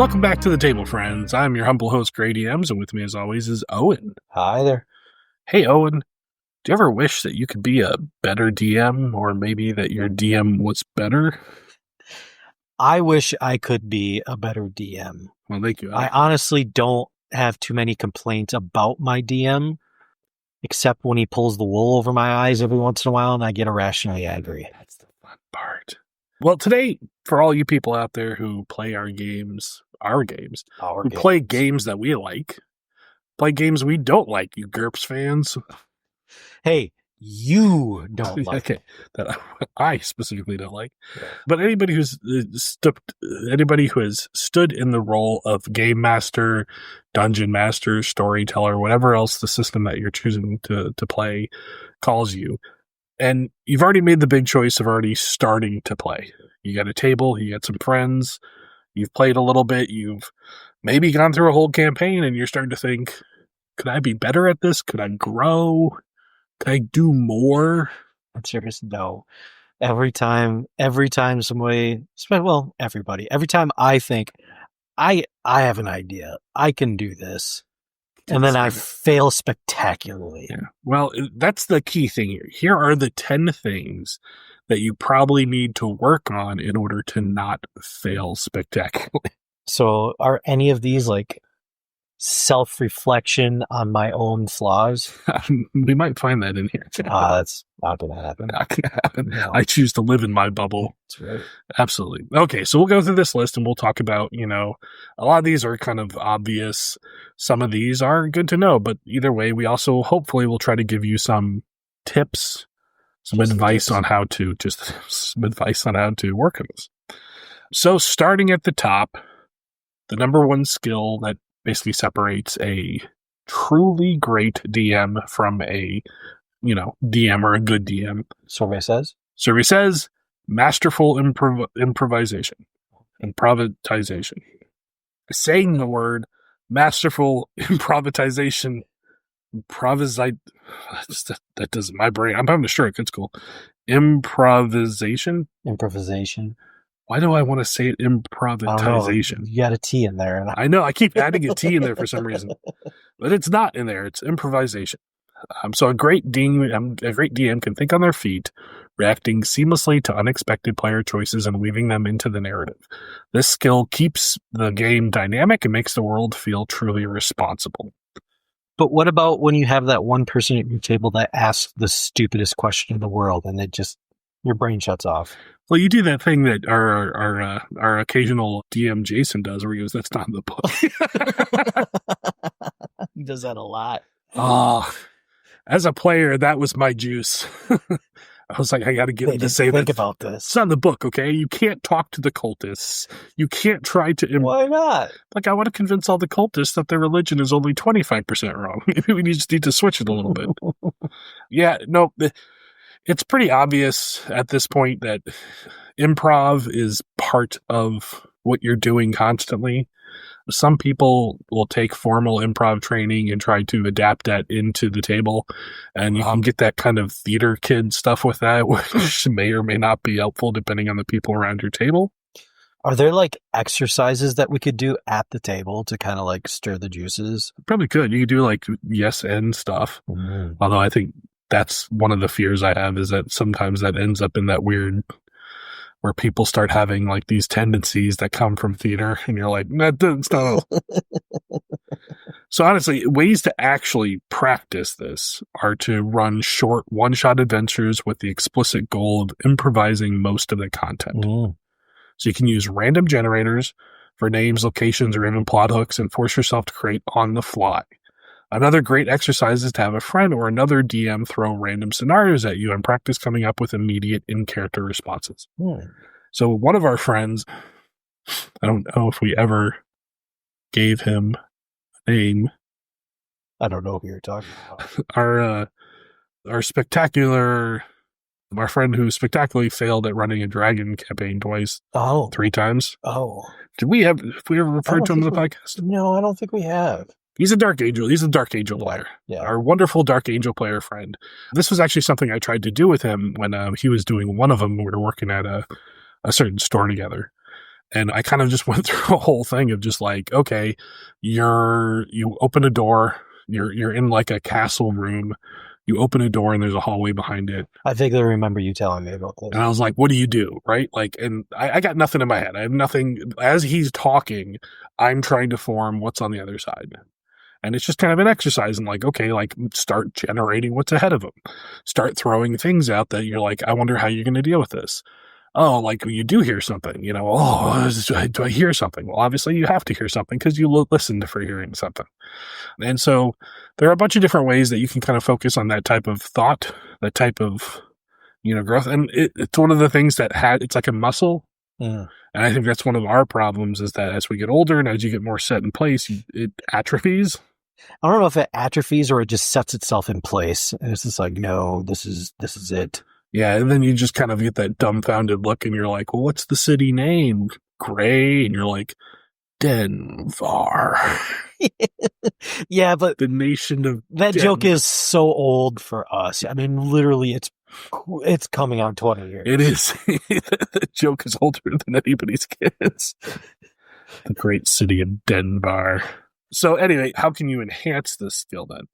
Welcome back to the table, friends. I'm your humble host, GreyDMs, and with me, as always, is Owen. Hi there. Hey, Owen, do you ever wish that you could be a better DM, or maybe that your DM was better? I wish I could be a better DM. Well, thank you. I honestly don't have too many complaints about my DM, except when he pulls the wool over my eyes every once in a while and I get irrationally angry. That's the fun part. Well, today, for all you people out there who play our games, play games that we like, play games we don't like, you GURPS fans. Hey, you don't like okay, that I specifically don't like. Yeah. But anybody who has stood in the role of game master, dungeon master, storyteller, whatever else the system that you're choosing to play calls you, and you've already made the big choice of already starting to play. You got a table, you got some friends, you've played a little bit, you've maybe gone through a whole campaign, and you're starting to think, could I be better at this? Could I grow? Could I do more? Answer is no. Every time somebody, well, everybody, every time I think, I have an idea, I can do this, and then I fail spectacularly. Yeah. Well, that's the key thing here. Here are the 10 things that you probably need to work on in order to not fail spectacularly. So are any of these like self-reflection on my own flaws? We might find that in here. That's not going to happen. Not going to happen. No. I choose to live in my bubble. That's right. Absolutely. Okay, so we'll go through this list and we'll talk about, a lot of these are kind of obvious. Some of these are good to know, but either way, we also hopefully will try to give you some tips, some advice on how to work on this. So starting at the top, the number one skill that basically separates a truly great DM from a, DM or a good DM. Survey says masterful improvisation. Saying the word masterful improvisation, that doesn't, my brain, I'm having a stroke, it's cool. Improvisation. Why do I want to say it improvisation? You got a T in there. I know. I keep adding a T in there for some reason. But it's not in there. It's improvisation. So a great DM can think on their feet, reacting seamlessly to unexpected player choices and weaving them into the narrative. This skill keeps the game dynamic and makes the world feel truly responsible. But what about when you have that one person at your table that asks the stupidest question in the world and it just, your brain shuts off? Well, you do that thing that our occasional DM Jason does, where he goes, "That's not in the book." He does that a lot. Oh, as a player, that was my juice. I was like, I got to get him to say that. Think about this. It's not in the book, okay? You can't talk to the cultists. You can't try to. Why not? Like, I want to convince all the cultists that their religion is only 25% wrong. Maybe we just need to switch it a little bit. Yeah, no. It's pretty obvious at this point that improv is part of what you're doing constantly. Some people will take formal improv training and try to adapt that into the table, and you can get that kind of theater kid stuff with that, which may or may not be helpful depending on the people around your table. Are there like exercises that we could do at the table to kind of like stir the juices? Probably could. You could do like yes and stuff. Mm-hmm. Although I think that's one of the fears I have, is that sometimes that ends up in that weird where people start having like these tendencies that come from theater and you're like, that doesn't stop. So honestly, ways to actually practice this are to run short one-shot adventures with the explicit goal of improvising most of the content. So you can use random generators for names, locations, or even plot hooks and force yourself to create on the fly. Another great exercise is to have a friend or another DM throw random scenarios at you and practice coming up with immediate in-character responses. So one of our friends, I don't know if we ever gave him a name. I don't know who you're talking about. Our friend who spectacularly failed at running a dragon campaign twice. 3 times. Have we ever referred to him in the podcast? No, I don't think we have. He's a Dark Angel. He's a Dark Angel player. Yeah. Our wonderful Dark Angel player friend. This was actually something I tried to do with him when he was doing one of them. We were working at a certain store together. And I kind of just went through a whole thing of just like, okay, you open a door, you're in like a castle room, you open a door and there's a hallway behind it. I vaguely remember you telling me about this. And I was like, what do you do? Right? Like, and I got nothing in my head. I have nothing. As he's talking, I'm trying to form what's on the other side. And it's just kind of an exercise in like, okay, like start generating what's ahead of them. Start throwing things out that you're like, I wonder how you're going to deal with this. Oh, like you do hear something, you know, oh, do I hear something? Well, obviously you have to hear something because you listen for hearing something. And so there are a bunch of different ways that you can kind of focus on that type of thought, that type of, growth. And it's one of the things that it's like a muscle. Mm. And I think that's one of our problems is that as we get older and as you get more set in place, it atrophies. I don't know if it atrophies or it just sets itself in place. And it's just like, no, this is it. Yeah, and then you just kind of get that dumbfounded look and you're like, well, what's the city name? Grey? And you're like, Denver. Yeah, but the nation of that joke is so old for us. I mean, literally, it's coming on 20 years. It is. The joke is older than anybody's kids. The great city of Denver. So anyway, how can you enhance this skill then?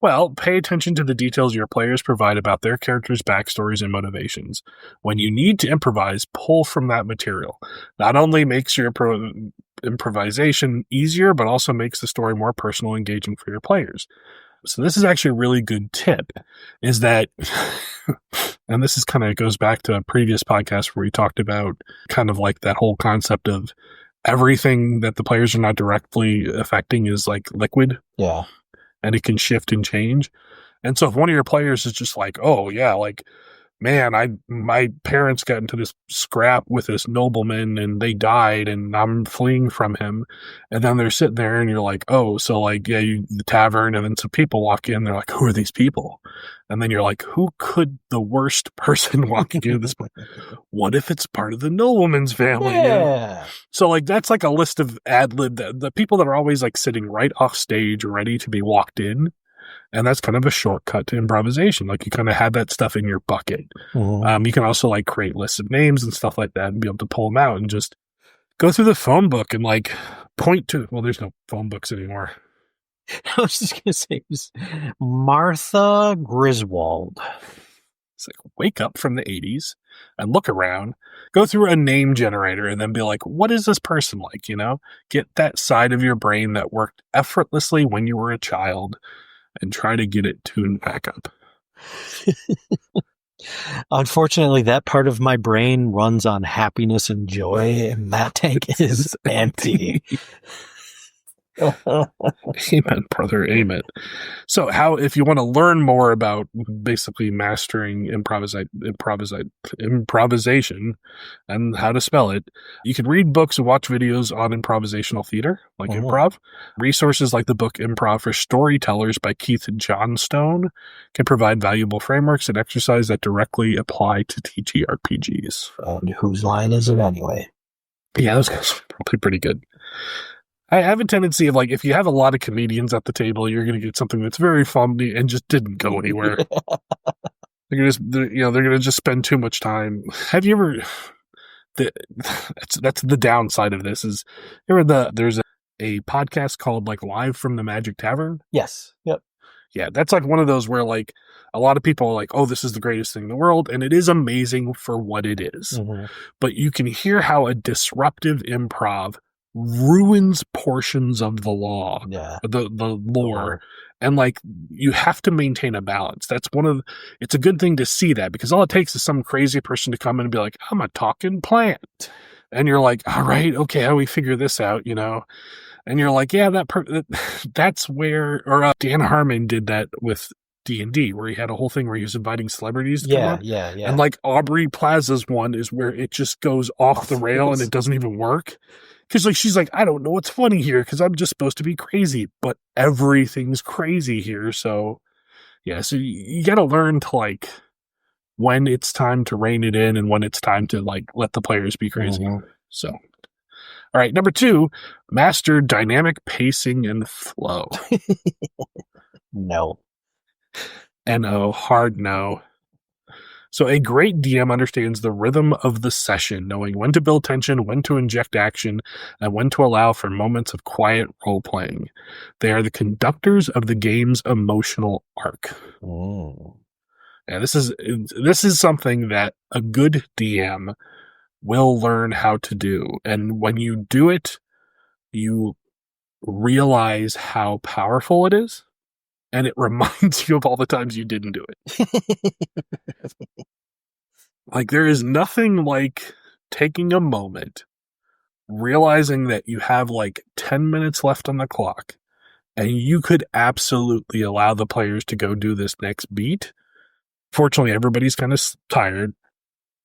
Well, pay attention to the details your players provide about their characters' backstories and motivations. When you need to improvise, pull from that material. Not only makes your improvisation easier, but also makes the story more personal and engaging for your players. So this is actually a really good tip, is that, and this is kind of goes back to a previous podcast where we talked about kind of like that whole concept of everything that the players are not directly affecting is like liquid. Yeah. And it can shift and change. And so if one of your players is just like, oh yeah, like, man, my parents got into this scrap with this nobleman and they died and I'm fleeing from him. And then they're sitting there and you're like, oh, so like, yeah, the tavern, and then some people walk in, they're like, who are these people? And then you're like, who could the worst person walking into this place? What if it's part of the nobleman's family? Yeah. You know? So like, that's like a list of ad lib, the people that are always like sitting right off stage ready to be walked in. And that's kind of a shortcut to improvisation. Like you kind of have that stuff in your bucket. Mm-hmm. You can also like create lists of names and stuff like that and be able to pull them out and just go through the phone book and like point to, well, there's no phone books anymore. I was just going to say, it was Martha Griswold. It's like wake up from the 80s and look around, go through a name generator and then be like, what is this person like? You know, get that side of your brain that worked effortlessly when you were a child and try to get it tuned back up. Unfortunately, that part of my brain runs on happiness and joy, and that tank is empty. Amen, brother. Amen. So if you want to learn more about basically mastering improvisation and how to spell it, you can read books and watch videos on improvisational theater, like improv. Resources like the book Improv for Storytellers by Keith Johnstone can provide valuable frameworks and exercise that directly apply to TTRPGs. And whose line is it anyway? Yeah, those guys are probably pretty good. I have a tendency of like, if you have a lot of comedians at the table, you're going to get something that's very funny and just didn't go anywhere. They're going to just spend too much time. Have you ever? That's the downside of this is, there's a podcast called like Live from the Magic Tavern. Yes. Yep. Yeah, that's like one of those where like a lot of people are like, oh, this is the greatest thing in the world, and it is amazing for what it is. Mm-hmm. But you can hear how a disruptive improv ruins portions of the law, the lore. And like, you have to maintain a balance. It's a good thing to see that, because all it takes is some crazy person to come in and be like, I'm a talking plant. And you're like, all right, okay, how do we figure this out, you know? And you're like, yeah, that's where, or Dan Harmon did that with D&D, where he had a whole thing where he was inviting celebrities to come up. Yeah. And like Aubrey Plaza's one is where it just goes off the rail and it doesn't even work. Because like she's like, I don't know what's funny here because I'm just supposed to be crazy, but everything's crazy here. So yeah, so you got to learn to like when it's time to rein it in and when it's time to like let the players be crazy. Mm-hmm. So, all right, number 2, master dynamic pacing and flow. No. No, hard no. So a great DM understands the rhythm of the session, knowing when to build tension, when to inject action, and when to allow for moments of quiet role-playing. They are the conductors of the game's emotional arc. Oh. And this is something that a good DM will learn how to do. And when you do it, you realize how powerful it is. And it reminds you of all the times you didn't do it. Like, there is nothing like taking a moment, realizing that you have like 10 minutes left on the clock, and you could absolutely allow the players to go do this next beat. Fortunately, everybody's kind of tired.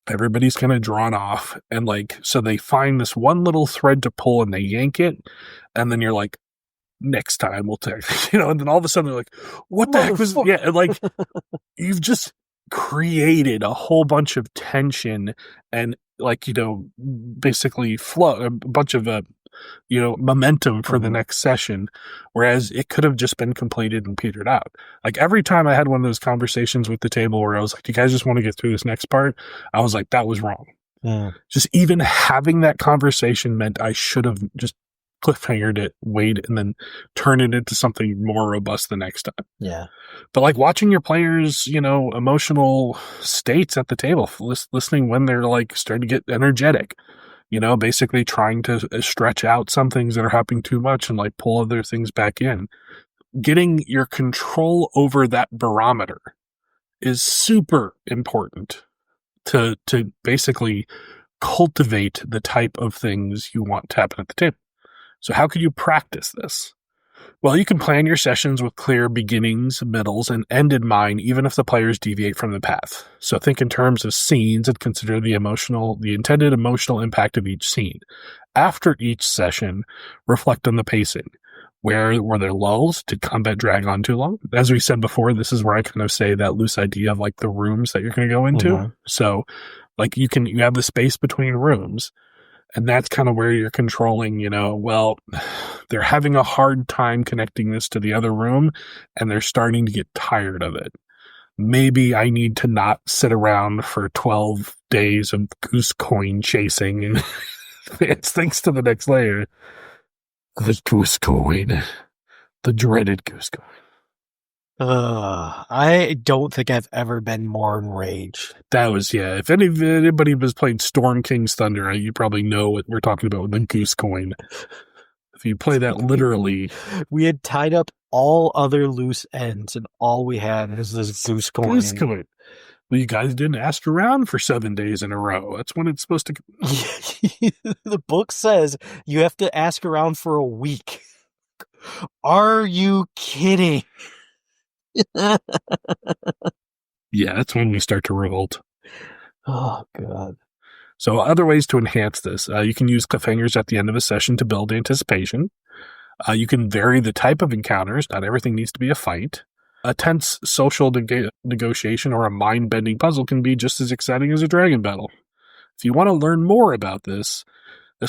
Everybody's kind of drawn off. And like, so they find this one little thread to pull and they yank it. And then you're like, next time we'll take, and then all of a sudden they're like, what the heck was, yeah. And like, you've just created a whole bunch of tension and like, basically flow, a bunch of, momentum for the next session, whereas it could have just been completed and petered out. Like every time I had one of those conversations with the table where I was like, do you guys just want to get through this next part? I was like, that was wrong. Yeah. Just even having that conversation meant I should have just cliffhangered it, wait, and then turn it into something more robust the next time. Yeah. But like watching your players, emotional states at the table, listening when they're like starting to get energetic, basically trying to stretch out some things that are happening too much and like pull other things back in. Getting your control over that barometer is super important to basically cultivate the type of things you want to happen at the table. So how could you practice this? Well, you can plan your sessions with clear beginnings, middles, and end in mind, even if the players deviate from the path. So think in terms of scenes and consider the intended emotional impact of each scene. After each session, reflect on the pacing. Where were there lulls? Did combat drag on too long? As we said before, this is where I kind of say that loose idea of like the rooms that you're going to go into. Mm-hmm. So like you have the space between rooms. And that's kind of where you're controlling, well, they're having a hard time connecting this to the other room and they're starting to get tired of it. Maybe I need to not sit around for 12 days of goose coin chasing and advance things to the next layer. The goose coin. The dreaded goose coin. I don't think I've ever been more enraged. That was, yeah. If anybody was playing Storm King's Thunder, you probably know what we're talking about with the goose coin. If you play that literally. We had tied up all other loose ends, and all we had was this goose coin. Goose coin. Well, you guys didn't ask around for 7 days in a row. That's when it's supposed to. The book says you have to ask around for a week. Are you kidding? Yeah, that's when we start to revolt. Oh, God. So other ways to enhance this. You can use cliffhangers at the end of a session to build anticipation. You can vary the type of encounters. Not everything needs to be a fight. A tense social negotiation or a mind-bending puzzle can be just as exciting as a dragon battle. If you want to learn more about this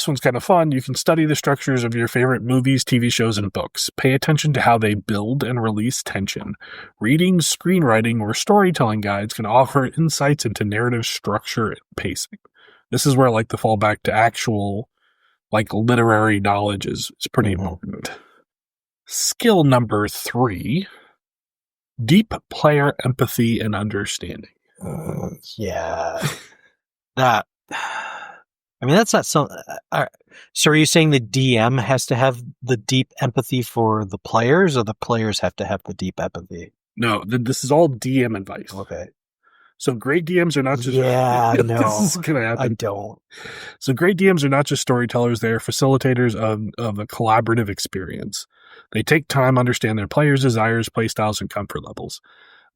one's kind of fun. You can study the structures of your favorite movies, TV shows, and books. Pay attention to how they build and release tension. Reading, screenwriting, or storytelling guides can offer insights into narrative structure and pacing. This is where like the fallback to actual like literary knowledge is pretty important. Skill number 3, deep player empathy and understanding. Yeah. That... I mean, that's not so... so are you saying the DM has to have the deep empathy for the players, or the players have to have the deep empathy? No, this is all DM advice. Okay. So great DMs are not just... Yeah, no. This is going to happen. I don't. So great DMs are not just storytellers. They are facilitators of a collaborative experience. They take time, understand their players' desires, playstyles, and comfort levels.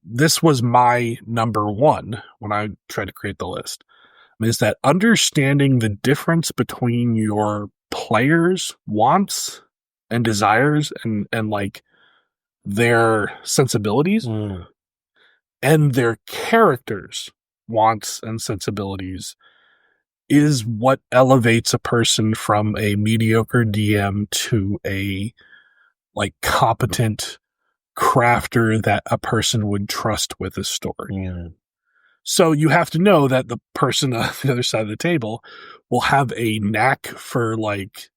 This was my number 1 when I tried to create the list. Is that understanding the difference between your players' wants and desires and like their sensibilities and their characters' wants and sensibilities is what elevates a person from a mediocre DM to a like competent crafter that a person would trust with a story. So you have to know that the person on the other side of the table will have a knack for like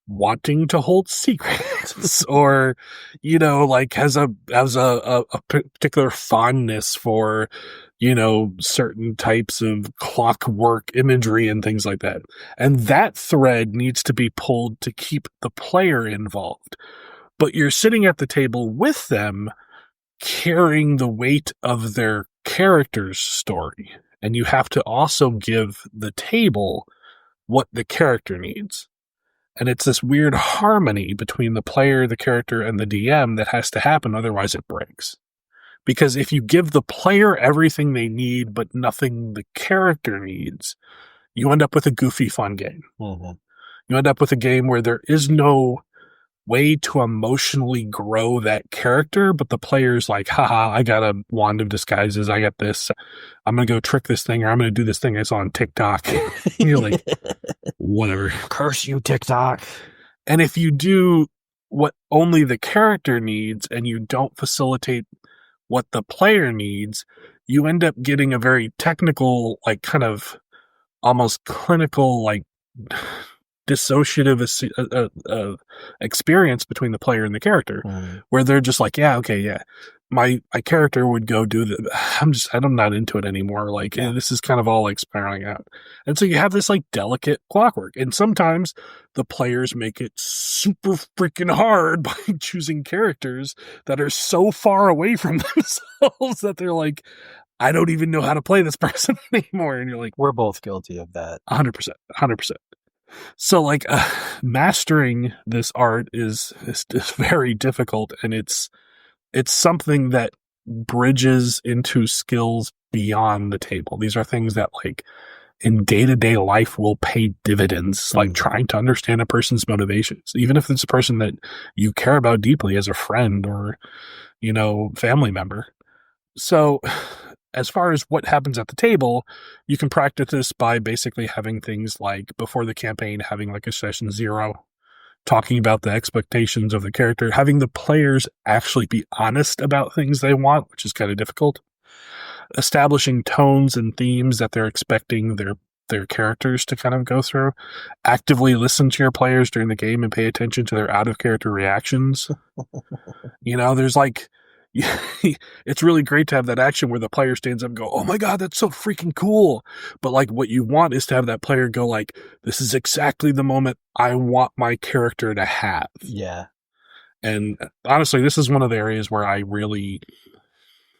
wanting to hold secrets or, you know, like has a particular fondness for, you know, certain types of clockwork imagery and things like that. And that thread needs to be pulled to keep the player involved. But you're sitting at the table with them, carrying the weight of their character's story. And you have to also give the table what the character needs. And it's this weird harmony between the player, the character, and the DM that has to happen, otherwise it breaks. Because if you give the player everything they need, but nothing the character needs, you end up with a goofy, fun game. Mm-hmm. You end up with a game where there is no way to emotionally grow that character, but the player's like, haha, I got a wand of disguises, I got this, I'm gonna go trick this thing, or I'm gonna do this thing I saw on TikTok. And you're like, whatever. Curse you, TikTok. And if you do what only the character needs and you don't facilitate what the player needs, you end up getting a very technical, like kind of almost clinical, like dissociative experience between the player and the character, where they're just like, yeah, okay, yeah, my character would go do the, I'm not into it anymore. Like, this is kind of all like spiraling out. And so you have this like delicate clockwork. And sometimes the players make it super freaking hard by choosing characters that are so far away from themselves that they're like, I don't even know how to play this person anymore. And you're like, we're both guilty of that. 100%. So like mastering this art is very difficult, and it's something that bridges into skills beyond the table. These are things that like in day-to-day life will pay dividends, like trying to understand a person's motivations, even if it's a person that you care about deeply as a friend or, you know, family member. So as far as what happens at the table, you can practice this by basically having things like before the campaign, having like a session 0, talking about the expectations of the character, having the players actually be honest about things they want, which is kind of difficult, establishing tones and themes that they're expecting their characters to kind of go through, actively listen to your players during the game and pay attention to their out-of-character reactions. You know, there's like, it's really great to have that action where the player stands up and go, oh my God, that's so freaking cool. But like what you want is to have that player go like, this is exactly the moment I want my character to have. Yeah. And honestly, this is one of the areas where I really,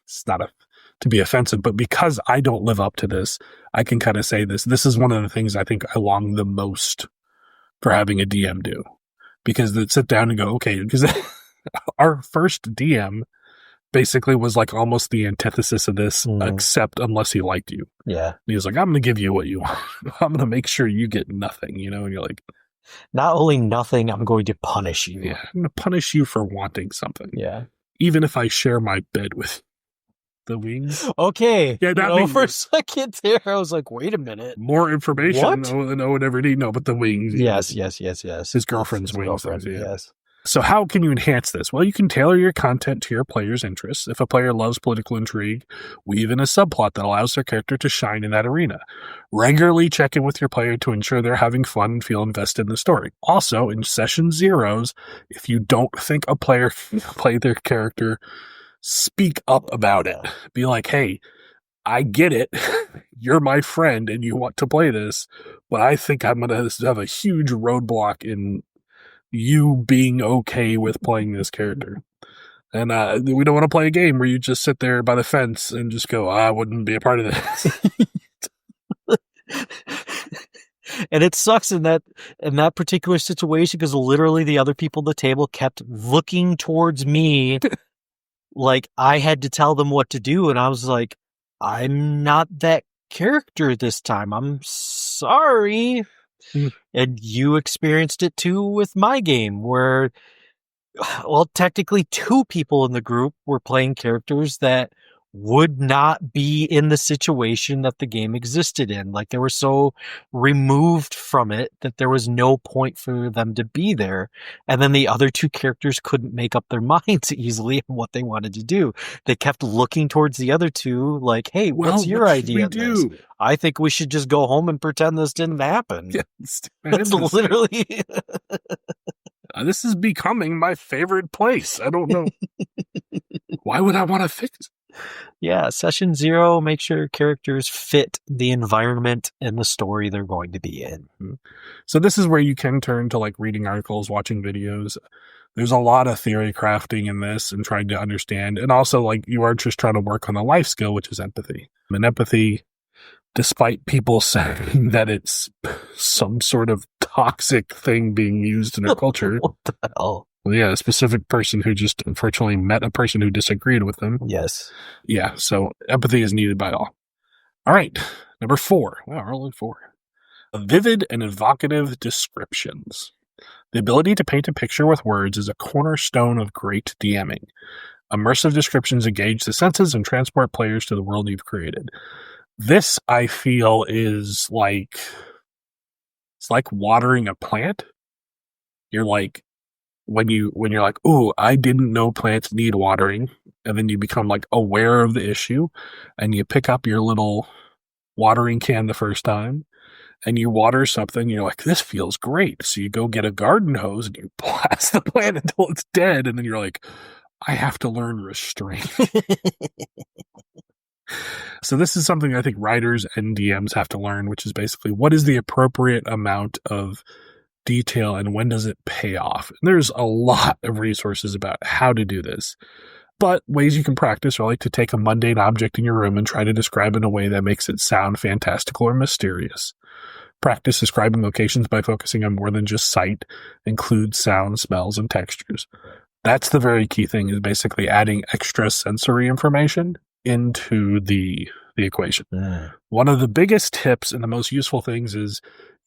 it's not to be offensive, but because I don't live up to this, I can kind of say this is one of the things I think I long the most for having a DM do. Because they sit down and go, okay, because our first DM basically was like almost the antithesis of this, except unless he liked you. Yeah. And he was like, I'm going to give you what you want. I'm going to make sure you get nothing, you know? And you're like, not only nothing, I'm going to punish you. Yeah, I'm going to punish you for wanting something. Yeah. Even if I share my bed with the wings. Okay. Yeah, that for a second there, I was like, wait a minute. More information than Owen ever need. No, but the wings. Yes. His girlfriend's wings. Girlfriend, yes. So how can you enhance this? Well, you can tailor your content to your player's interests. If a player loves political intrigue, weave in a subplot that allows their character to shine in that arena. Regularly check in with your player to ensure they're having fun and feel invested in the story. Also, in session 0s, if you don't think a player can play their character, speak up about it. Be like, hey, I get it. You're my friend and you want to play this, but I think I'm going to have a huge roadblock in you being okay with playing this character. And we don't want to play a game where you just sit there by the fence and just go, I wouldn't be a part of this. And it sucks in that particular situation because literally the other people at the table kept looking towards me like I had to tell them what to do. And I was like, I'm not that character this time. I'm sorry. And you experienced it too with my game where, well, technically 2 people in the group were playing characters that would not be in the situation that the game existed in. Like, they were so removed from it that there was no point for them to be there. And then the other two characters couldn't make up their minds easily on what they wanted to do. They kept looking towards the other two like, hey, what's your idea of this? I think we should just go home and pretend this didn't happen. Yes, That's literally... This is becoming my favorite place. I don't know. Why would I want to fix it? Yeah, session 0, make sure characters fit the environment and the story they're going to be in. So this is where you can turn to like reading articles, watching videos. There's a lot of theory crafting in this and trying to understand. And also, like, you are just trying to work on a life skill, which is empathy. And empathy, despite people saying that it's some sort of toxic thing being used in our culture. What the hell? Well, yeah, a specific person who just unfortunately met a person who disagreed with them. Yes. Yeah, so empathy is needed by all. All right, number 4. Wow, we're only 4. Vivid and evocative descriptions. The ability to paint a picture with words is a cornerstone of great DMing. Immersive descriptions engage the senses and transport players to the world you've created. This, I feel, is like... It's like watering a plant. You're like... When you're like, oh, I didn't know plants need watering, and then you become like aware of the issue, and you pick up your little watering can the first time, and you water something, you're like, this feels great. So you go get a garden hose and you blast the plant until it's dead, and then you're like, I have to learn restraint. So this is something I think writers and DMs have to learn, which is basically what is the appropriate amount of detail and when does it pay off? And there's a lot of resources about how to do this, but ways you can practice are like to take a mundane object in your room and try to describe it in a way that makes it sound fantastical or mysterious. Practice describing locations by focusing on more than just sight, include sounds, smells, and textures. That's the very key thing, is basically adding extra sensory information into the equation. One of the biggest tips and the most useful things is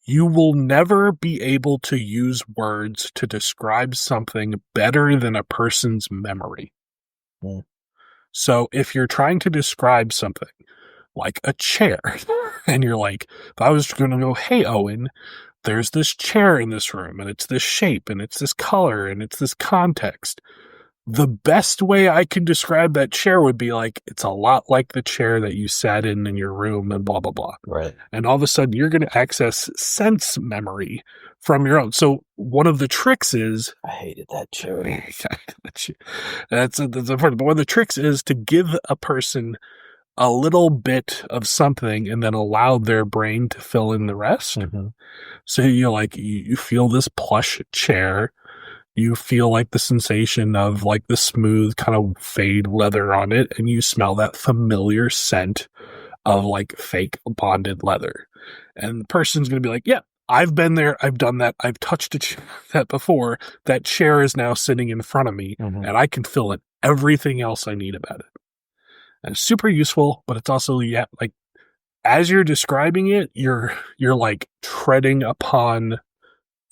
you will never be able to use words to describe something better than a person's memory. So if you're trying to describe something like a chair, and you're like, if I was going to go, hey, Owen, there's this chair in this room, and it's this shape, and it's this color, and it's this context. The best way I can describe that chair would be like, it's a lot like the chair that you sat in your room and blah, blah, blah. Right. And all of a sudden you're going to access sense memory from your own. So one of the tricks is... I hated that chair. That's important. But one of the tricks is to give a person a little bit of something and then allow their brain to fill in the rest. Mm-hmm. So you feel this plush chair. You feel like the sensation of like the smooth kind of fade leather on it, and you smell that familiar scent of like fake bonded leather. And the person's going to be like, yeah, I've been there. I've done that. I've touched that before. That chair is now sitting in front of me, and I can fill in everything else I need about it. And it's super useful, but it's also, like as you're describing it, you're like treading upon...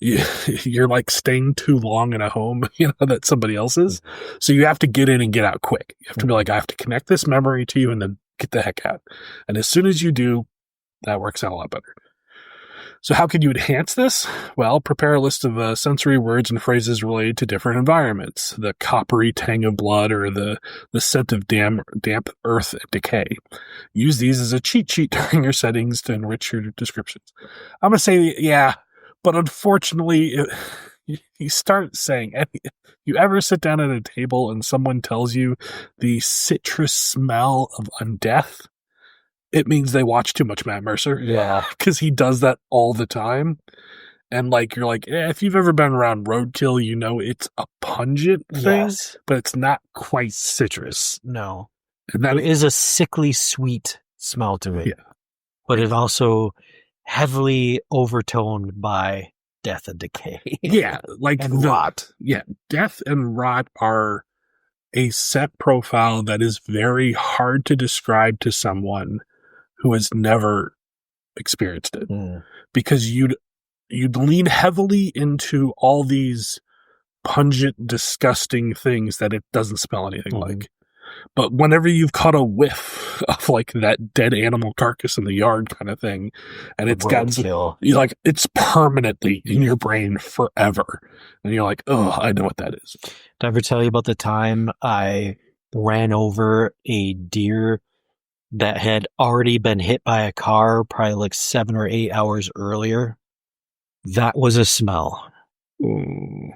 You're like staying too long in a home, that somebody else's. So you have to get in and get out quick. You have to be like, I have to connect this memory to you and then get the heck out. And as soon as you do, that works out a lot better. So how can you enhance this? Well, prepare a list of sensory words and phrases related to different environments. The coppery tang of blood or the scent of damp earth and decay. Use these as a cheat sheet during your settings to enrich your descriptions. I'm going to say, yeah. But unfortunately, you start saying, you ever sit down at a table and someone tells you the citrus smell of undeath, it means they watch too much Matt Mercer. Yeah. Because he does that all the time. And you're like, if you've ever been around roadkill, it's a pungent thing, but it's not quite citrus. No. And that is a sickly sweet smell to it. Yeah. But it also... heavily overtoned by death and decay. Yeah, and rot. Yeah, death and rot are a set profile that is very hard to describe to someone who has never experienced it. Because you'd lean heavily into all these pungent, disgusting things that it doesn't smell anything like. But whenever you've caught a whiff of like that dead animal carcass in the yard kind of thing, and it's got you like it's permanently in your brain forever, and you're like, oh, I know what that is. Did I ever tell you about the time I ran over a deer that had already been hit by a car probably like 7 or 8 hours earlier? That was a smell. Ooh.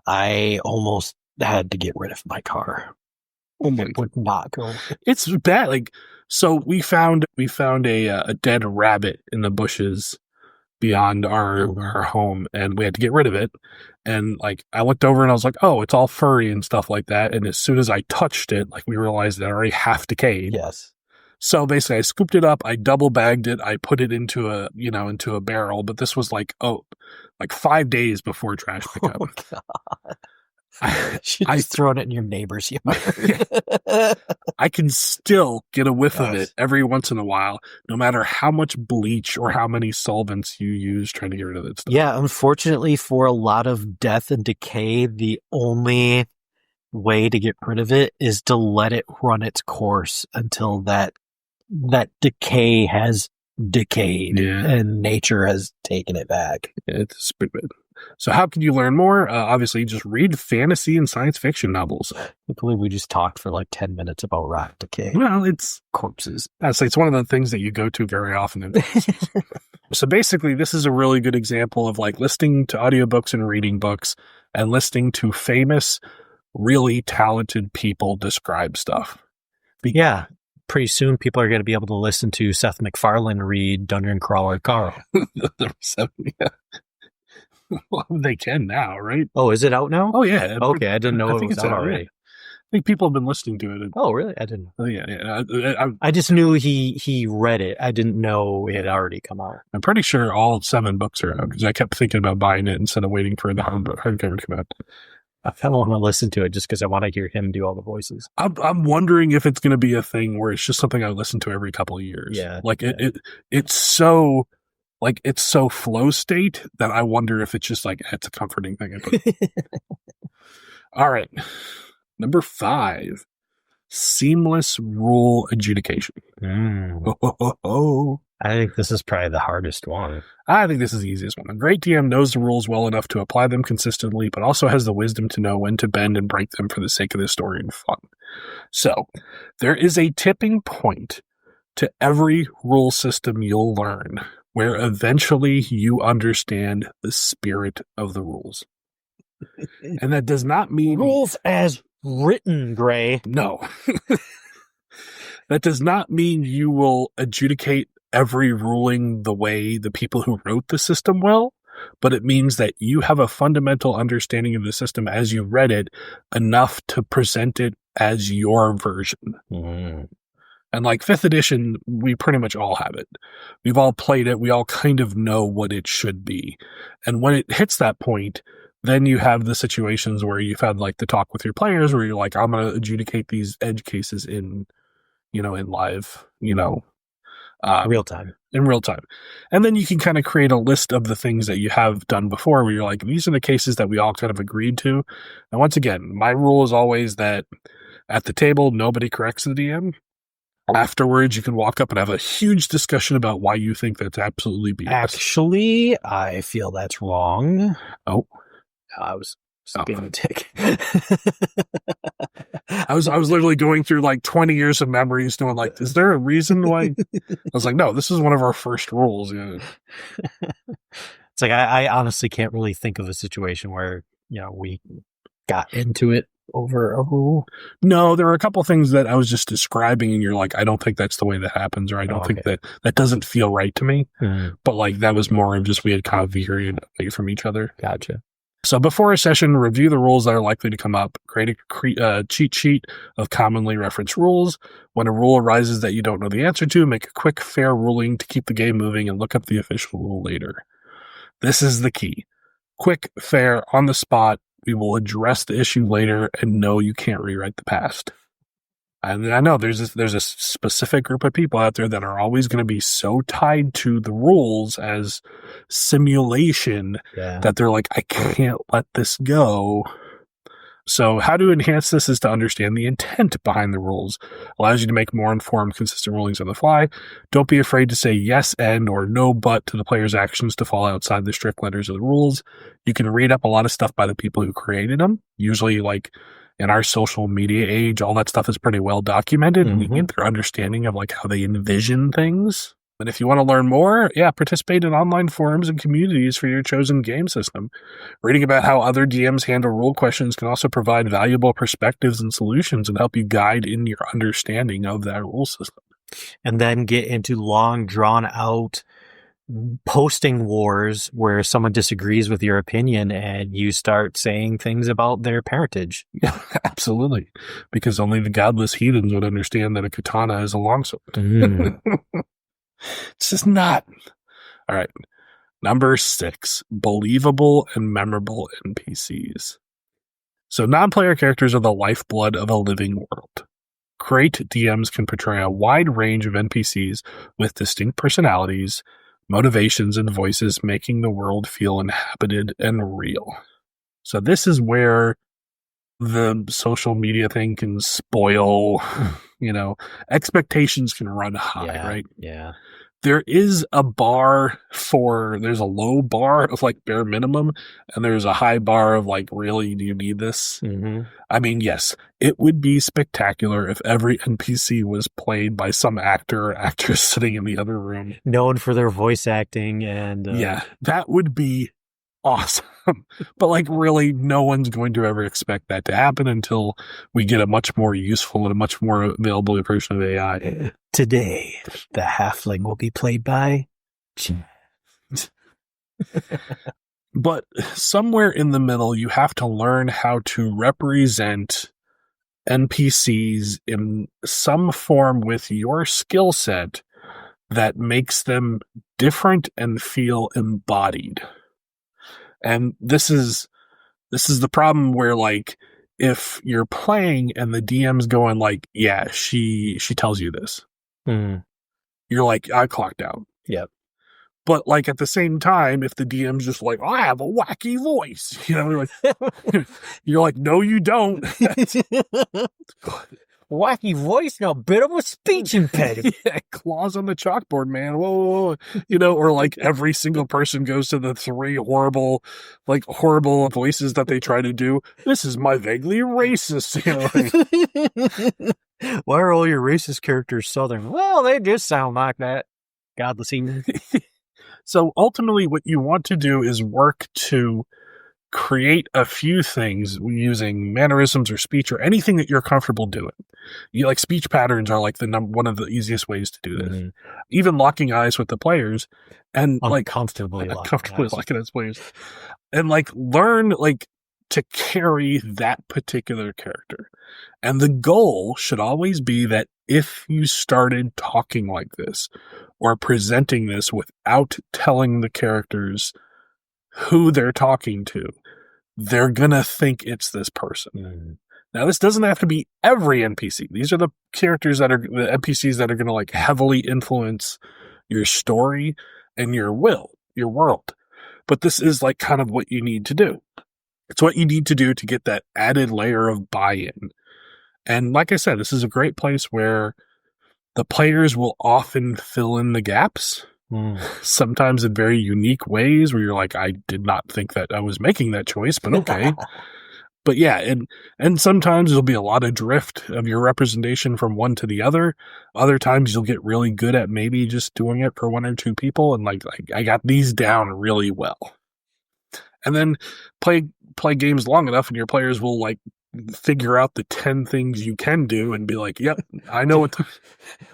I almost had to get rid of my car. It would not go. It's bad. Like, so we found a dead rabbit in the bushes beyond our home, and we had to get rid of it. And like, I looked over and I was like, oh, it's all furry and stuff like that. And as soon as I touched it, like, we realized it already half decayed. Yes. So basically, I scooped it up, I double bagged it, I put it into a barrel. But this was like 5 days before trash pickup. Oh God. I thrown it in your neighbor's yard. I can still get a whiff of it every once in a while, no matter how much bleach or how many solvents you use trying to get rid of that stuff. Yeah, unfortunately, for a lot of death and decay, the only way to get rid of it is to let it run its course until that decay has decayed and nature has taken it back. It's stupid. So how can you learn more? Obviously, just read fantasy and science fiction novels. I believe we just talked for like 10 minutes about rock decay. Well, it's corpses. It's one of the things that you go to very often. So basically, this is a really good example of like listening to audiobooks and reading books and listening to famous, really talented people describe stuff. Yeah. Pretty soon, people are going to be able to listen to Seth MacFarlane read Dungeon Crawler Carl. Well, they can now, right? Oh, is it out now? Oh, yeah. Okay, I didn't know it was out already. I think people have been listening to it. Oh, really? I didn't know. Oh, yeah. I just knew he read it. I didn't know it had already come out. I'm pretty sure all 7 books are out because I kept thinking about buying it instead of waiting for the hardcover to come out. I kind of want to listen to it just because I want to hear him do all the voices. I'm wondering if it's going to be a thing where it's just something I listen to every couple of years. Yeah. Like it's so flow state that I wonder if it's just like, it's a comforting thing. All right. Number 5, seamless rule adjudication. I think this is probably the hardest one. I think this is the easiest one. A great DM knows the rules well enough to apply them consistently, but also has the wisdom to know when to bend and break them for the sake of the story and fun. So, there is a tipping point to every rule system you'll learn where eventually you understand the spirit of the rules. And that does not mean... Rules as written, Grey. No. That does not mean you will adjudicate every ruling the way the people who wrote the system will, but it means that you have a fundamental understanding of the system as you read it enough to present it as your version. Mm. And like 5th edition, we pretty much all have it. We've all played it. We all kind of know what it should be. And when it hits that point, then you have the situations where you've had like the talk with your players where you're like, I'm going to adjudicate these edge cases in live, real time. In real time. And then you can kind of create a list of the things that you have done before where you're like, these are the cases that we all kind of agreed to. And once again, my rule is always that at the table, nobody corrects the DM. Afterwards, you can walk up and have a huge discussion about why you think that's absolutely BS. Actually, I feel that's wrong. Oh. I was being a dick. I was literally going through like 20 years of memories doing like, is there a reason why? I was like, no, this is one of our first rules. Yeah. It's like, I honestly can't really think of a situation where, we got into it over a rule. No, there were a couple things that I was just describing and you're like, I don't think that's the way that happens, or I don't think that doesn't feel right to me. Mm. But like, that was more of just, we had kind of veered away from each other. Gotcha. So before a session, review the rules that are likely to come up. Create a cheat sheet of commonly referenced rules. When a rule arises that you don't know the answer to, make a quick, fair ruling to keep the game moving and look up the official rule later. This is the key. Quick, fair, on the spot. We will address the issue later and know you can't rewrite the past. And I know there's a specific group of people out there that are always going to be so tied to the rules as simulation that they're like, I can't let this go. So how to enhance this is to understand the intent behind the rules. Allows you to make more informed, consistent rulings on the fly. Don't be afraid to say yes and or no but to the player's actions to fall outside the strict letters of the rules. You can read up a lot of stuff by the people who created them. Usually, like in our social media age, all that stuff is pretty well documented. And you get their understanding of like how they envision things. And if you want to learn more, participate in online forums and communities for your chosen game system. Reading about how other DMs handle rule questions can also provide valuable perspectives and solutions and help you guide in your understanding of that rule system. And then get into long, drawn-out posting wars where someone disagrees with your opinion and you start saying things about their parentage. Yeah, absolutely. Because only the godless heathens would understand that a katana is a longsword. It's just not. All right. Number 6, believable and memorable NPCs. So non-player characters are the lifeblood of a living world. Great DMs can portray a wide range of NPCs with distinct personalities, motivations, and voices, making the world feel inhabited and real. So this is where the social media thing can spoil, expectations can run high, right? Yeah. There is a there's a low bar of like bare minimum, and there's a high bar of like, really, do you need this? I mean, yes, it would be spectacular if every NPC was played by some actor or actress sitting in the other room. Known for their voice acting and... that would be awesome. But like, really, no one's going to ever expect that to happen until we get a much more useful and a much more available version of AI. Today, the halfling will be played by... But somewhere in the middle, you have to learn how to represent NPCs in some form with your skill set that makes them different and feel embodied. And this is the problem where, like, if you're playing and the DM's going like, yeah, she tells you this. You're like, I clocked out. Yep. But like at the same time, if the DM's just like, I have a wacky voice, you're like, no, you don't. Wacky voice, now bit of a speech impediment. Claws on the chalkboard, man. Whoa. Or like every single person goes to the 3 horrible voices that they try to do. This is my vaguely racist. Why are all your racist characters Southern? Well, they just sound like that. Godless heathen. So ultimately what you want to do is work to create a few things using mannerisms or speech or anything that you're comfortable doing. Speech patterns are like one of the easiest ways to do this. Even locking eyes with the players and uncomfortably locking eyes with players and learn to carry that particular character. And the goal should always be that if you started talking like this or presenting this without telling the characters who they're talking to, they're gonna think it's this person. Now, this doesn't have to be every NPC. These are the characters the NPCs that are gonna heavily influence your story and your world. But this is kind of what you need to do. It's what you need to do to get that added layer of buy-in. And like I said, this is a great place where the players will often fill in the gaps. Sometimes in very unique ways where you're like, I did not think that I was making that choice, but okay. But yeah, and sometimes there'll be a lot of drift of your representation from one to the other. Other times you'll get really good at maybe just doing it for 1 or 2 people, and I got these down really well. And then play games long enough and your players will figure out the 10 things you can do and be like, yep, I know what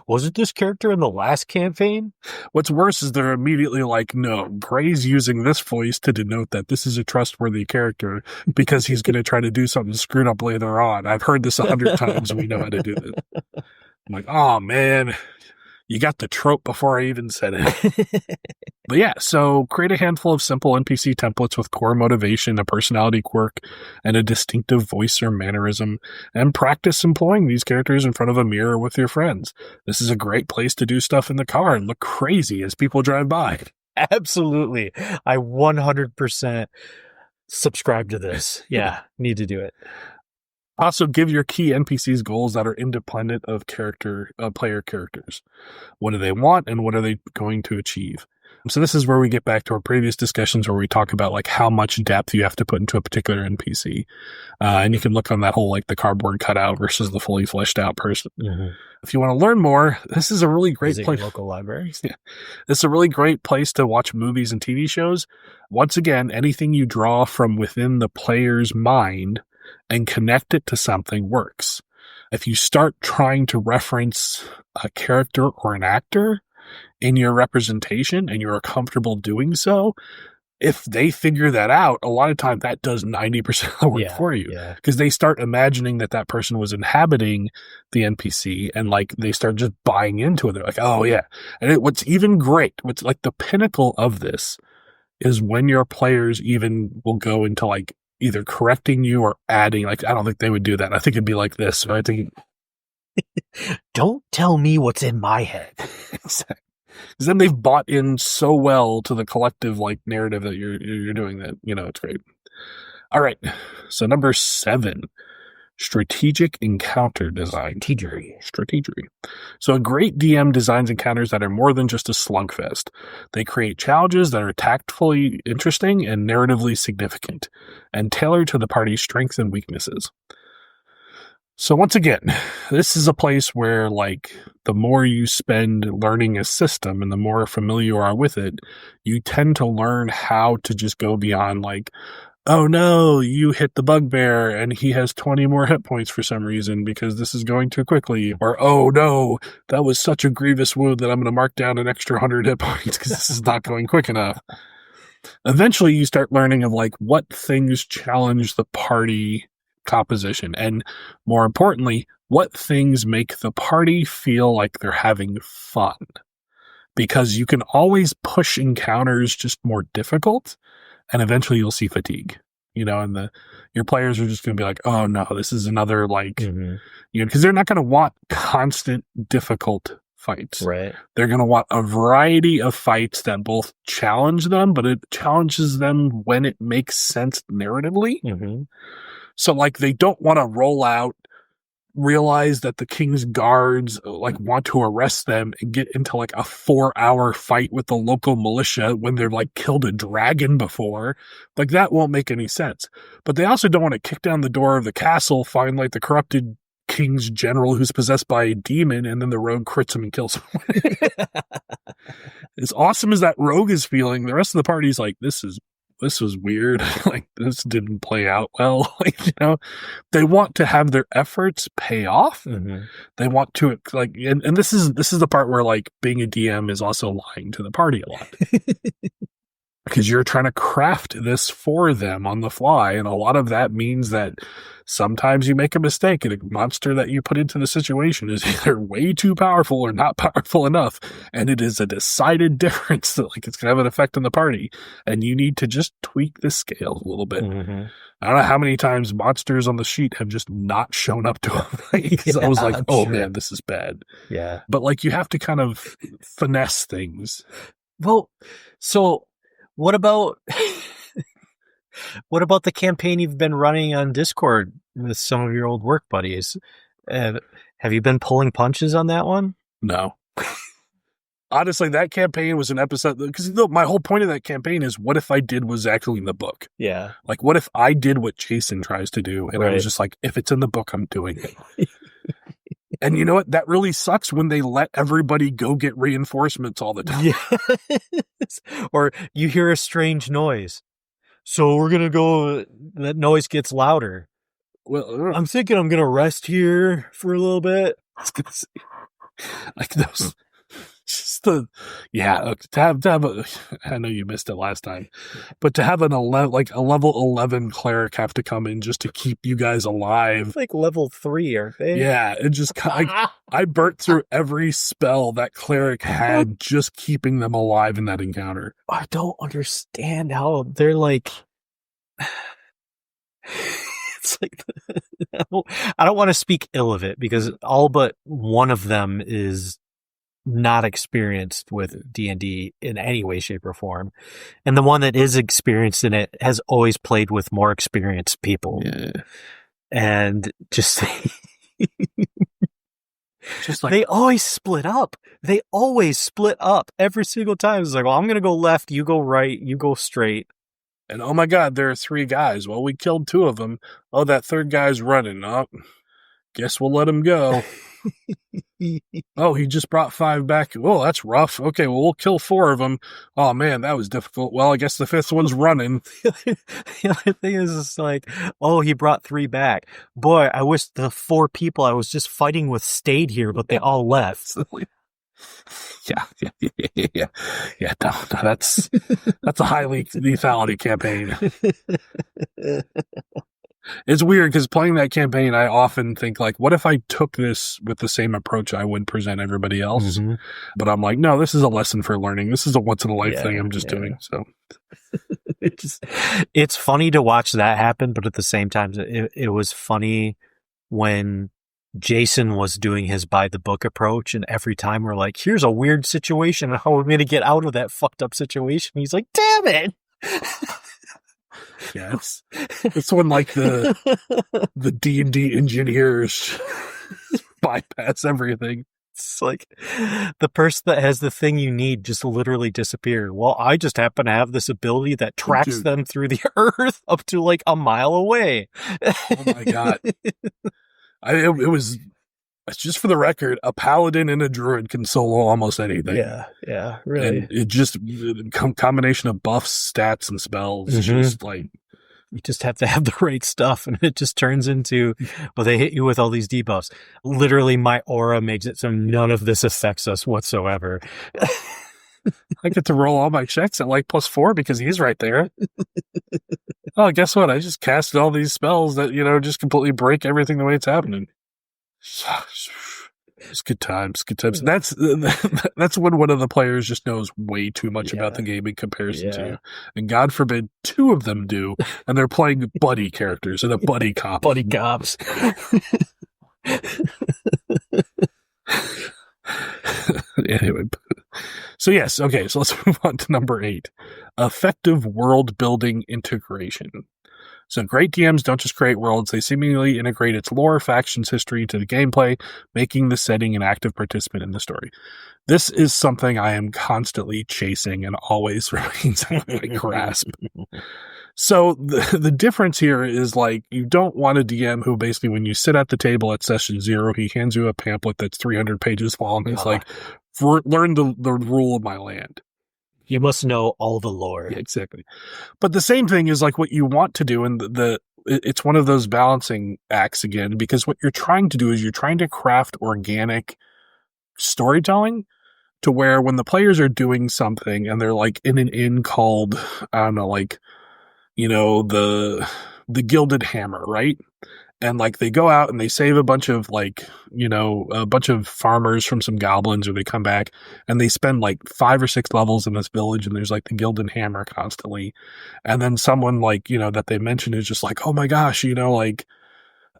wasn't this character in the last campaign? What's worse is they're immediately like, no, Grey's using this voice to denote that this is a trustworthy character because he's going to try to do something screwed up later on. I've heard this 100 times. We know how to do this. I'm like, oh man, you got the trope before I even said it. But yeah, so create a handful of simple NPC templates with core motivation, a personality quirk, and a distinctive voice or mannerism, and practice employing these characters in front of a mirror with your friends. This is a great place to do stuff in the car and look crazy as people drive by. Absolutely. I 100% subscribe to this. Yeah, need to do it. Also, give your key NPCs goals that are independent of player characters. What do they want, and what are they going to achieve? So this is where we get back to our previous discussions where we talk about like how much depth you have to put into a particular NPC. And you can look on that whole like the cardboard cutout versus the fully fleshed out person. Mm-hmm. If you want to learn more, this is a really great place. Local libraries. Yeah. This is a really great place to watch movies and TV shows. Once again, anything you draw from within the player's mind and connect it to something works. If you start trying to reference a character or an actor in your representation and you're comfortable doing so, if they figure that out, a lot of time that does 90% of the work for you. Because they start imagining that person was inhabiting the NPC and like they start just buying into it. They're like, oh yeah. And what's even great, what's like the pinnacle of this is when your players even will go into like either correcting you or adding, like, I don't think they would do that. I think it'd be like this. I think, don't tell me what's in my head. Exactly. Because then they've bought in so well to the collective like narrative that you're doing that, it's great. All right. So number 7, strategic encounter design. Strategery. So a great DM designs encounters that are more than just a slugfest. They create challenges that are tactfully interesting and narratively significant, and tailored to the party's strengths and weaknesses. So once again, this is a place where like the more you spend learning a system and the more familiar you are with it, you tend to learn how to just go beyond like, oh no, you hit the bugbear and he has 20 more hit points for some reason because this is going too quickly. Or, oh no, that was such a grievous wound that I'm going to mark down an extra 100 hit points because this is not going quick enough. Eventually you start learning of like what things challenge the party composition, and more importantly, what things make the party feel like they're having fun. Because you can always push encounters just more difficult, and eventually you'll see fatigue, and your players are just going to be like, oh no, this is another like, because they're not going to want constant difficult fights. Right. They're going to want a variety of fights that both challenge them, but it challenges them when it makes sense narratively. Mm-hmm. So, like, they don't want to roll out, realize that the king's guards, like, want to arrest them and get into, like, a 4-hour fight with the local militia when they've, like, killed a dragon before. Like, that won't make any sense. But they also don't want to kick down the door of the castle, find, like, the corrupted king's general who's possessed by a demon, and then the rogue crits him and kills him. As awesome as that rogue is feeling, the rest of the party's like, this was weird. Like, this didn't play out well. Like, they want to have their efforts pay off. Mm-hmm. They want to like, and this is the part where like being a DM is also lying to the party a lot. Because you're trying to craft this for them on the fly. And a lot of that means that sometimes you make a mistake and a monster that you put into the situation is either way too powerful or not powerful enough. And it is a decided difference that like it's going to have an effect on the party. And you need to just tweak the scale a little bit. Mm-hmm. I don't know how many times monsters on the sheet have just not shown up to them. Because I was like, oh man, this is bad. Yeah. But like you have to kind of finesse things. Well, so what about the campaign you've been running on Discord with some of your old work buddies? Have you been pulling punches on that one? No. Honestly, that campaign was an episode because my whole point of that campaign is what if I did was actually in the book? Yeah. Like, what if I did what Jason tries to do? And I was just like, if it's in the book, I'm doing it. And you know what? That really sucks when they let everybody go get reinforcements all the time. Yes. Or you hear a strange noise. So we're going to go, that noise gets louder. Well, I'm thinking I'm going to rest here for a little bit. I was going to say, like those, just to have I know you missed it last time, but to have a level 11 cleric have to come in just to keep you guys alive. Like level 3, aren't they? Yeah, it just I burnt through every spell that cleric had just keeping them alive in that encounter. I don't understand how they're like. It's like I don't want to speak ill of it because all but one of them is not experienced with D&D in any way, shape, or form. And the one that is experienced in it has always played with more experienced people. Yeah. and just Just like, they always split up. They always split up every single time. It's like, well, I'm going to go left, you go right, you go straight. and oh my God, there are 3 guys. Well, we killed 2 of them. Oh, that third guy's running. Oh, guess we'll let him go. Oh, he just brought 5 back. Oh, that's rough. Okay, well, we'll kill 4 of them. Oh, man, that was difficult. Well, I guess the 5th one's running. The other thing is, it's like, oh, he brought 3 back. Boy, I wish the 4 people I was just fighting with stayed here, but they all left. Yeah. No, that's a high lethality campaign. It's weird because playing that campaign, I often think like, what if I took this with the same approach I would present everybody else? Mm-hmm. But I'm like, no, this is a lesson for learning. This is a once in a life thing I'm just doing. So it's funny to watch that happen, but at the same time, it was funny when Jason was doing his by the book approach, and every time we're like, here's a weird situation and how we're going to get out of that fucked up situation. He's like, damn it. Yeah, it's when like the D&D engineers bypass everything. It's like the person that has the thing you need just literally disappeared. Well, I just happen to have this ability that tracks them through the earth up to like a mile away. Oh my God. It was, just for the record, a paladin and a druid can solo almost anything. Yeah, really. And it just, combination of buffs, stats, and spells, just like... You just have to have the right stuff, and it just turns into, well, they hit you with all these debuffs. Literally, my aura makes it so none of this affects us whatsoever. I get to roll all my checks at like +4 because he's right there. Oh, guess what? I just casted all these spells that, just completely break everything the way it's happening. It's good times. That's when one of the players just knows way too much about the game in comparison to you. And God forbid 2 of them do, and they're playing buddy characters in a buddy cop. Buddy cops. Anyway, so yes, okay, so let's move on to number 8. Effective world building integration. So great DMs don't just create worlds, they seemingly integrate its lore, factions, history to the gameplay, making the setting an active participant in the story. This is something I am constantly chasing and always remains out of my grasp. So the difference here is like, you don't want a DM who basically, when you sit at the table at session 0, he hands you a pamphlet that's 300 pages long and it's like, learn the rule of my land. You must know all the lore. Yeah, exactly. But the same thing is like what you want to do, and it's one of those balancing acts again, because what you're trying to do is you're trying to craft organic storytelling to where when the players are doing something and they're like in an inn called, I don't know, like, the Gilded Hammer, right? And like they go out and they save a bunch of like, a bunch of farmers from some goblins, or they come back and they spend like 5 or 6 levels in this village, and there's like the Gilded Hammer constantly. And then someone like, that they mentioned is just like, oh my gosh, like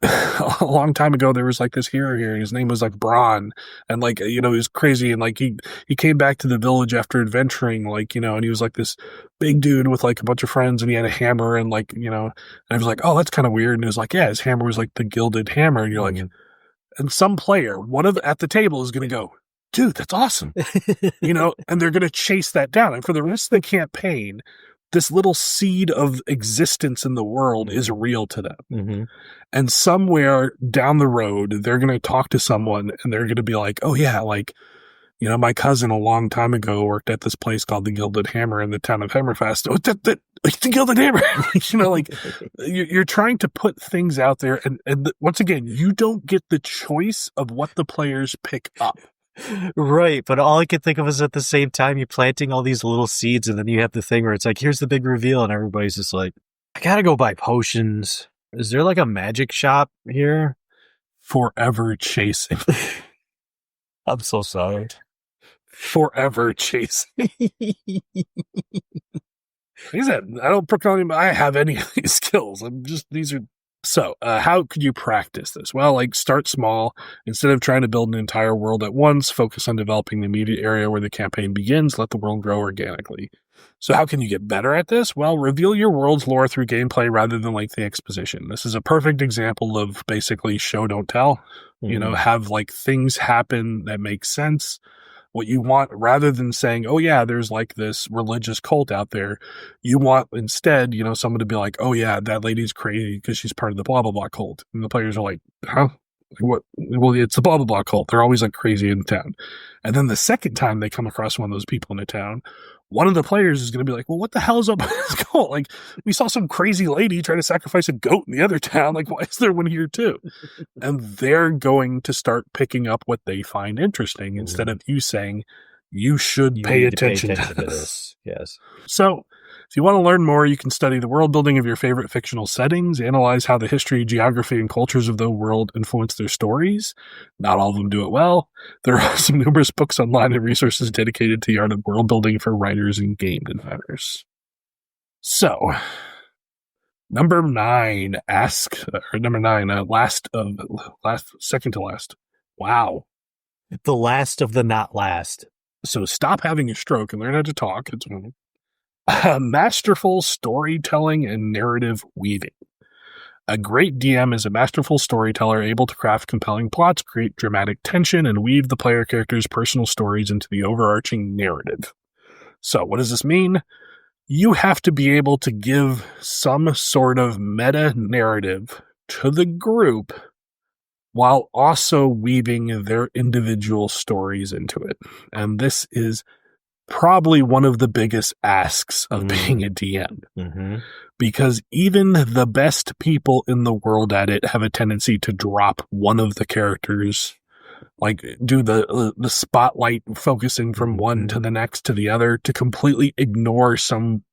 a long time ago there was like this hero here and his name was like Braun, and like, he was crazy, and like he came back to the village after adventuring, like, and he was like this big dude with like a bunch of friends, and he had a hammer, and like, and I was like, oh, that's kind of weird, and it was like, yeah, his hammer was like the Gilded Hammer, and you're like, and some player, at the table is going to go, dude, that's awesome. And they're going to chase that down, and for the rest of the campaign, this little seed of existence in the world is real to them. Mm-hmm. And somewhere down the road, they're going to talk to someone and they're going to be like, oh yeah, like, my cousin a long time ago worked at this place called the Gilded Hammer in the town of Hammerfest. Oh, the Gilded Hammer. Like you're trying to put things out there. And once again, you don't get the choice of what the players pick up. Right, but all I can think of is at the same time you're planting all these little seeds, and then you have the thing where it's like, here's the big reveal, and everybody's just like, I gotta go buy potions. Is there like a magic shop here? Forever chasing. I'm so sorry. Forever chasing. Like I said, I don't proclaim I have any of these skills. So, how could you practice this? Well, like start small. Instead of trying to build an entire world at once, focus on developing the immediate area where the campaign begins. Let the world grow organically. So how can you get better at this? Well, reveal your world's lore through gameplay rather than lengthy exposition. This is a perfect example of basically show, don't tell. Have like things happen that make sense. What you want, rather than saying, oh yeah, there's like this religious cult out there, you want instead, someone to be like, oh yeah, that lady's crazy because she's part of the blah, blah, blah cult. And the players are like, huh? What? Well, it's the blah, blah, blah cult. They're always like crazy in town. And then the second time they come across one of those people in a town, one of the players is going to be like, well, what the hell is up with this cult? Like, we saw some crazy lady try to sacrifice a goat in the other town. Like, why is there one here too? And they're going to start picking up what they find interesting instead of you saying, you should pay attention to this. Yes. So, if you want to learn more, you can study the world building of your favorite fictional settings, analyze how the history, geography, and cultures of the world influence their stories. Not all of them do it well. There are some numerous books online and resources dedicated to the art of world building for writers and game designers. So, number 9, second to last. Wow. The last of the not last. So stop having a stroke and learn how to talk. It's masterful storytelling and narrative weaving. A great DM is a masterful storyteller able to craft compelling plots, create dramatic tension, and weave the player characters' personal stories into the overarching narrative. So what does this mean? You have to be able to give some sort of meta narrative to the group while also weaving their individual stories into it. And this is probably one of the biggest asks of being a DM. Because even the best people in the world at it have a tendency to drop one of the characters, like do the spotlight focusing from one to the next to the other, to completely ignore some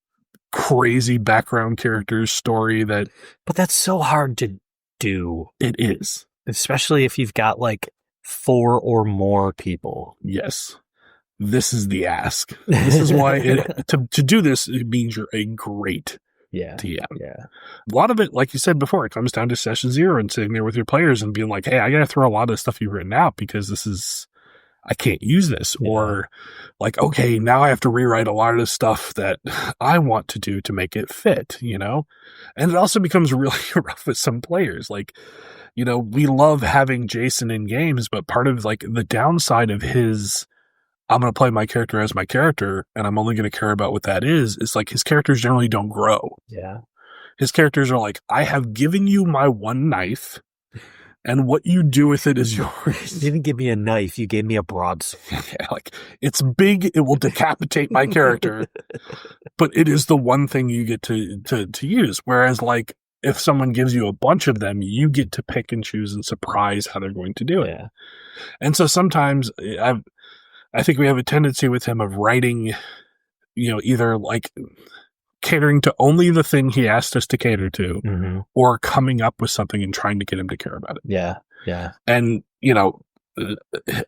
crazy background character's story that... But that's so hard to do. It is. Especially if you've got like 4 or more people. Yes. This is the ask. This is why to do this, it means you're a great DM. Yeah. A lot of it, like you said before, it comes down to session 0 and sitting there with your players and being like, hey, I got to throw a lot of stuff you've written out because I can't use this. Yeah. Or like, okay, now I have to rewrite a lot of the stuff that I want to do to make it fit, And it also becomes really rough with some players. Like, we love having Jason in games, but part of like the downside of his... I'm going to play my character as my character, and I'm only going to care about what that is like his characters generally don't grow. Yeah. His characters are like, I have given you my one knife, and what you do with it is yours. You didn't give me a knife, you gave me a broadsword. Yeah, like, it's big, it will decapitate my character, but it is the one thing you get to use. Whereas, like, if someone gives you a bunch of them, you get to pick and choose and surprise how they're going to do it. Yeah. And so sometimes I think we have a tendency with him of writing, either like catering to only the thing he asked us to cater to, or coming up with something and trying to get him to care about it. Yeah. Yeah. And,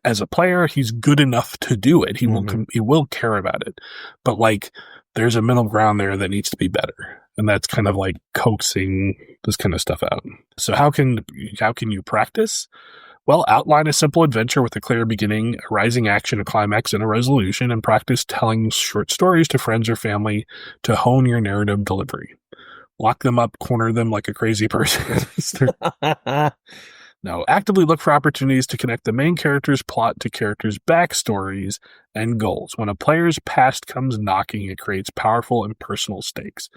as a player, he's good enough to do it. He will care about it. But like, there's a middle ground there that needs to be better. And that's kind of like coaxing this kind of stuff out. So how can you practice? Well, outline a simple adventure with a clear beginning, a rising action, a climax, and a resolution, and practice telling short stories to friends or family to hone your narrative delivery. Lock them up, corner them like a crazy person. No, actively look for opportunities to connect the main character's plot to characters' backstories and goals. When a player's past comes knocking, it creates powerful and personal stakes.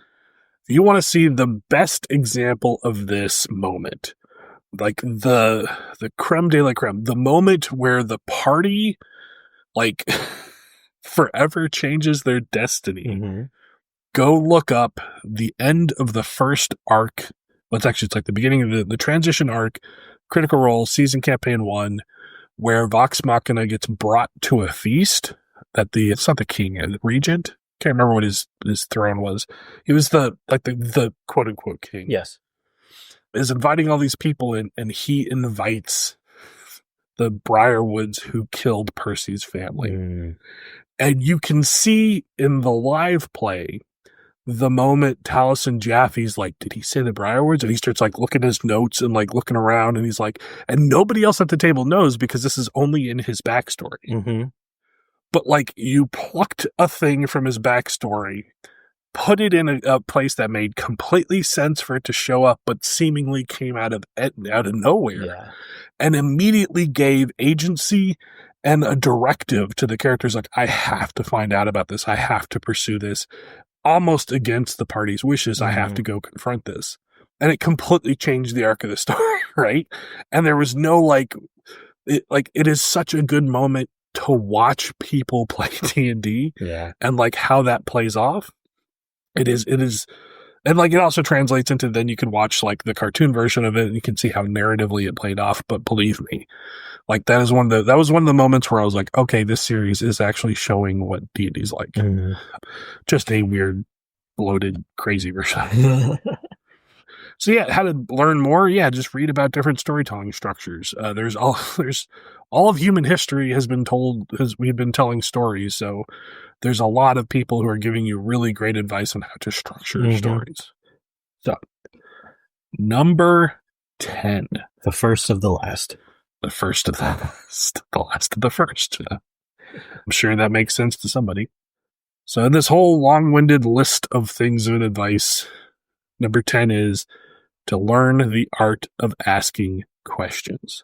If you want to see the best example of this moment, like the creme de la creme, the moment where the party like forever changes their destiny, go look up the end of the first arc. Well, it's like the beginning of the transition arc, Critical Role, season campaign 1, where Vox Machina gets brought to a feast that it's not the king, the regent. Can't remember what his throne was. He was the quote unquote king. Yes. Is inviting all these people in, and he invites the Briarwoods who killed Percy's family. And you can see in the live play the moment Taliesin Jaffe's like, did he say the Briarwoods? And he starts like looking at his notes and like looking around, and he's like, and nobody else at the table knows because this is only in his backstory. but like you plucked a thing from his backstory, put it in a place that made completely sense for it to show up, but seemingly came out of nowhere, and immediately gave agency and a directive to the characters. Like, I have to find out about this. I have to pursue this, almost against the party's wishes. I have to go confront this. And it completely changed the arc of the story, right? And there was no it is such a good moment to watch people play D&D, and like how that plays off. It is, and like it also translates into, then you can watch like the cartoon version of it, and you can see how narratively it played off. But believe me, like that was one of the moments where I was like, okay, this series is actually showing what D&D is like. Just a weird, bloated, crazy version. So yeah, how to learn more? Yeah, just read about different storytelling structures. There's all of human history has been told, we've been telling stories. So there's a lot of people who are giving you really great advice on how to structure stories. So number 10, the first of the last, the first of the last, the last of the first. I'm sure that makes sense to somebody. So in this whole long-winded list of things and advice, number 10 is to learn the art of asking questions.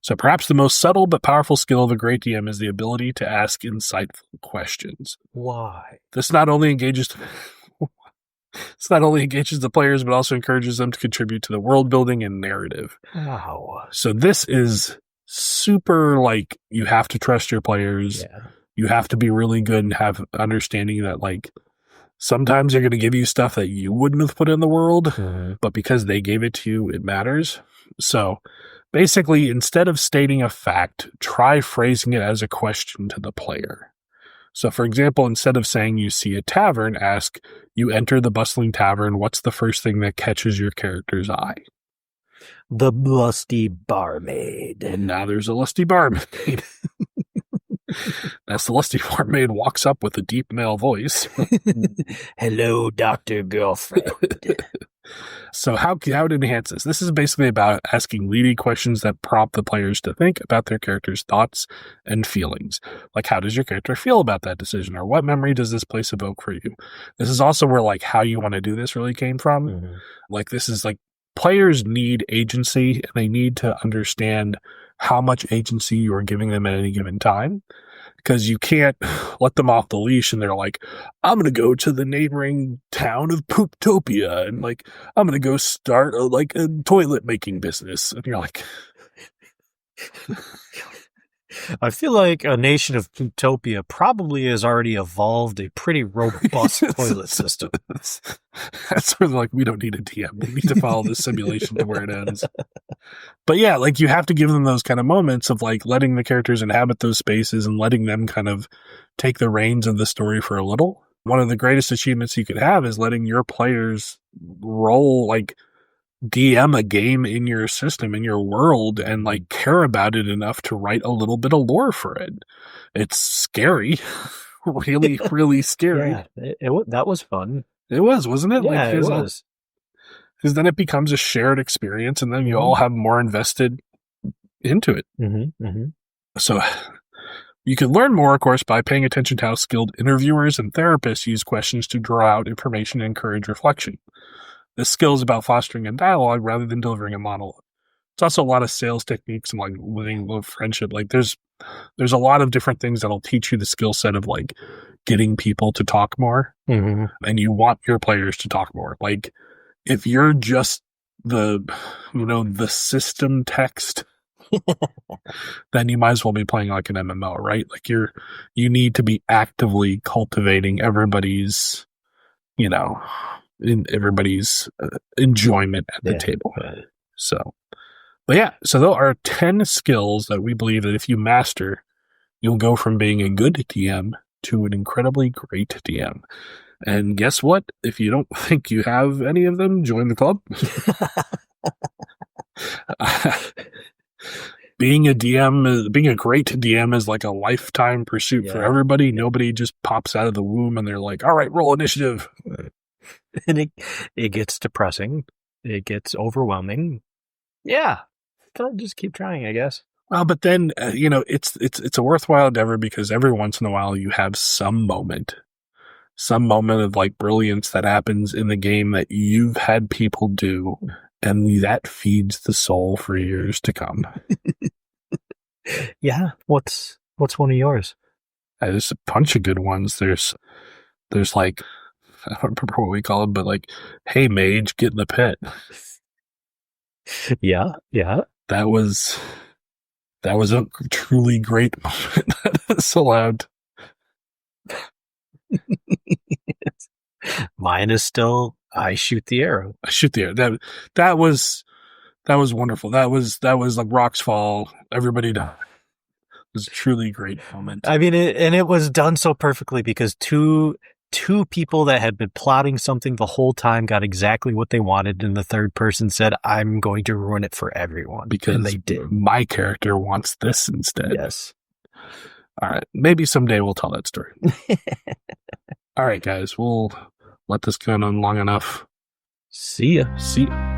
So perhaps the most subtle but powerful skill of a great DM is the ability to ask insightful questions. Why? This not only engages the players, but also encourages them to contribute to the world building and narrative. Wow. So this is super, like, you have to trust your players. Yeah. You have to be really good and have understanding that, like, sometimes they're going to give you stuff that you wouldn't have put in the world, but because they gave it to you, it matters. So basically, instead of stating a fact, try phrasing it as a question to the player. So for example, instead of saying you see a tavern, ask, you enter the bustling tavern, what's the first thing that catches your character's eye? The lusty barmaid. And now there's a lusty barmaid. As the lusty barmaid walks up with a deep male voice. Hello, Dr. Girlfriend. So how to enhance this? This is basically about asking leading questions that prompt the players to think about their character's thoughts and feelings. Like, how does your character feel about that decision? Or what memory does this place evoke for you? This is also where, like, how you want to do this really came from. Like, this is like, players need agency, and they need to understand how much agency you are giving them at any given time. Because you can't let them off the leash and they're like, I'm going to go to the neighboring town of Pooptopia and like, I'm going to go start a toilet making business. And you're like, I feel like a nation of Pooptopia probably has already evolved a pretty robust toilet system. That's where they're like, we don't need a DM. We need to follow this simulation to where it ends. But yeah, like you have to give them those kind of moments of like letting the characters inhabit those spaces and letting them kind of take the reins of the story for a little. One of the greatest achievements you could have is letting your players roll, like DM a game in your system, in your world, and like care about it enough to write a little bit of lore for it. It's scary. Really, really scary. Yeah, that was fun. It was, wasn't it? Yeah, it was. Because then it becomes a shared experience, and then you all have more invested into it. So you can learn more, of course, by paying attention to how skilled interviewers and therapists use questions to draw out information and encourage reflection. This skill is about fostering a dialogue rather than delivering a monologue. It's also a lot of sales techniques and like living with friendship. Like there's a lot of different things that'll teach you the skill set of like getting people to talk more, and you want your players to talk more. Like if you're just the system text, then you might as well be playing like an MMO, right? Like you need to be actively cultivating everybody's, in everybody's enjoyment at the table. So there are 10 skills that we believe that if you master, you'll go from being a good DM to an incredibly great DM. And guess what? If you don't think you have any of them, join the club. Being a great DM is like a lifetime pursuit for everybody. Nobody just pops out of the womb and they're like, all right, roll initiative. And it gets depressing. It gets overwhelming. Yeah. Just keep trying, I guess. Well, but then it's a worthwhile endeavor because every once in a while you have some moment of like brilliance that happens in the game that you've had people do, and that feeds the soul for years to come. Yeah. What's one of yours? There's a bunch of good ones. There's like, I don't remember what we call them, but like, hey mage, get in the pit. Yeah. That was a truly great moment that's allowed. Mine is still, I shoot the arrow. I shoot the arrow. That was wonderful. That was like rocks fall. Everybody died. It was a truly great moment. I mean, it was done so perfectly because two people that had been plotting something the whole time got exactly what they wanted, and the third person said, "I'm going to ruin it for everyone," because and they did. My character wants this instead. Yes. All right. Maybe someday we'll tell that story. All right, guys. We'll let this go on long enough. See ya. See ya.